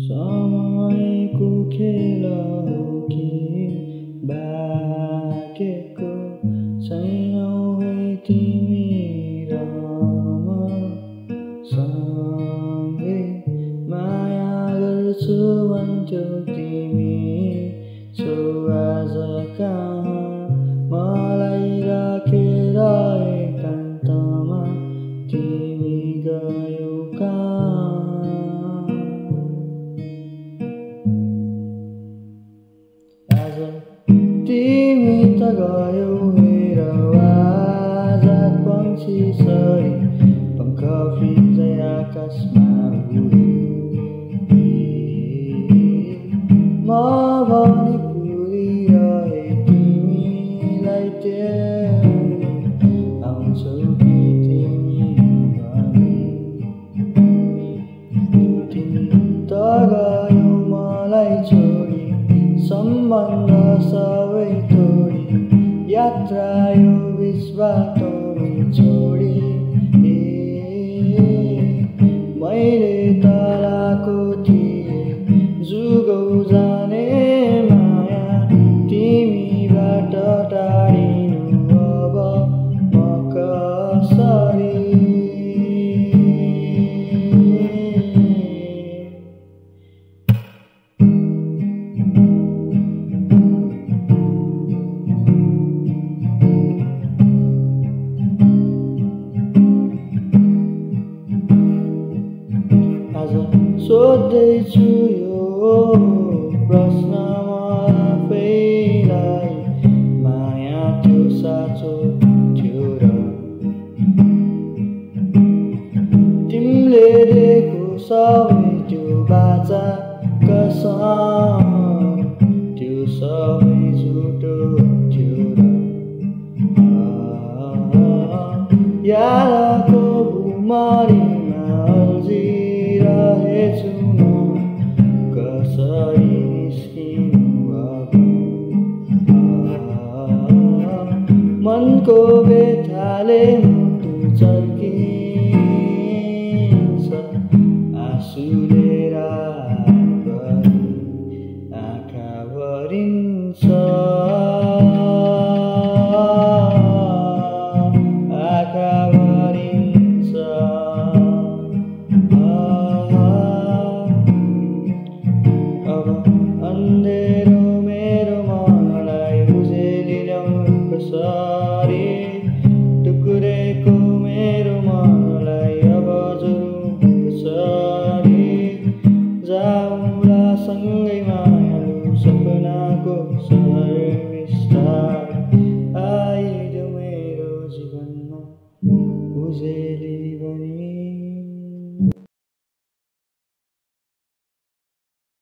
समयको खेल हो कि भाग्यको छैनौ है तिमी र म सँगै माया गर्छु भन्थ्यौ तिमी छौ आज कहाँ मलाई राखेर एकान्तमा तिमी गयौ कहाँ आज तिमी त गयौ हेर आजाद पंक्षी सरी पंख फिर्दै आकाशमा उडे म भनी कुरिरहे तिमीलाई त्यहाँ आउँछौ कि तिमी भनी तिमी त गयौ मलाई छोडी सम्बन्ध सबै तोडी यात्रा यो बिच बाटोमै छोडी मैले तराको थिएँ जुगौ जाने माया तिमीबाट टाढिनु अब म कसरी आज सोध्दैछु यो प्रश्न म आफैलाई माया त्यो साँचो थियो र तिमीले दिएको सबै त्यो बाचा कसम त्यो सबै झुटो थियो र यादको भुमरीमा अल्झिरहेछु म कसरी निस्किनु अब मनको व्यथाले मुटु चर्किन्छ आँसुले रातभरि आँखा भरिन्छ आँखा भरिन्छ अब अन्धेरो मेरो मनलाई उजेलिल्याउनु कसरी टुक्रेको मेरो मनलाई अब जोड्नु कसरी जाउँला सँगै मायालु सपनाको सहर